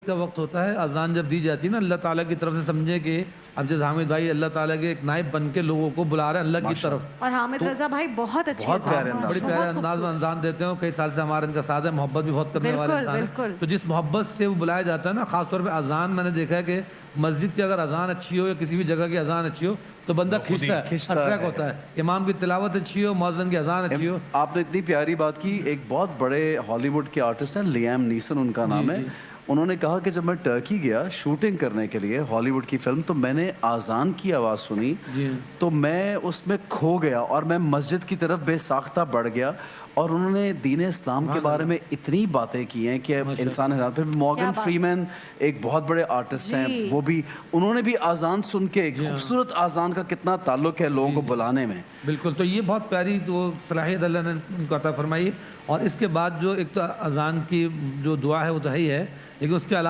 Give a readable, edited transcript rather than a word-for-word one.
کا وقت ہوتا ہے اذان جب دی جاتی ہے نا اللہ تعالیٰ کی طرف سے سمجھے کہ اب جیسے حامد بھائی اللہ تعالیٰ کے ایک نائب بن کے لوگوں کو بلا رہے ہیں اللہ کی طرف اور حامد رضا بھائی بہت اچھے بڑی پیارے انداز میں اذان دیتے ہیں. کئی سال سے ہمارے ان کا ساتھ ہے, محبت بھی بہت کرنے والے انسان ہیں. تو جس محبت سے وہ بلایا جاتا ہے نا, خاص طور پہ اذان میں نے دیکھا ہے کہ مسجد کی اگر اذان اچھی ہو یا کسی بھی جگہ کی اذان اچھی ہو تو بندہ کھنچتا ہے, اٹریکٹ ہوتا ہے. امام کی تلاوت اچھی ہو, مؤذن کی اذان اچھی ہو. آپ نے اتنی پیاری بات کی. ایک بہت بڑے ہالی ووڈ کے آرٹسٹ ہیں, لیام نیسن ان کا نام ہے. انہوں نے کہا کہ جب میں ٹرکی گیا شوٹنگ کرنے کے لیے ہالی ووڈ کی فلم, تو میں نے اذان کی آواز سنی تو میں اس میں کھو گیا اور میں مسجد کی طرف بے ساختہ بڑھ گیا. اور انہوں نے دین اسلام کے بارے میں اتنی باتیں کی ہیں کہ انسان حیران. پھر مورگن فریمن ایک بہت بڑے آرٹسٹ ہیں, وہ بھی انہوں نے بھی اذان سن کے, خوبصورت اذان کا کتنا تعلق ہے لوگوں کو بلانے میں. بالکل, تو یہ بہت پیاری وہ صلاحیت اللہ نے ان کو عطا فرمائی. اور اس کے بعد جو ایک تو اذان کی جو دعا ہے وہ تو ہے ہی ہے, لیکن اس کے علاوہ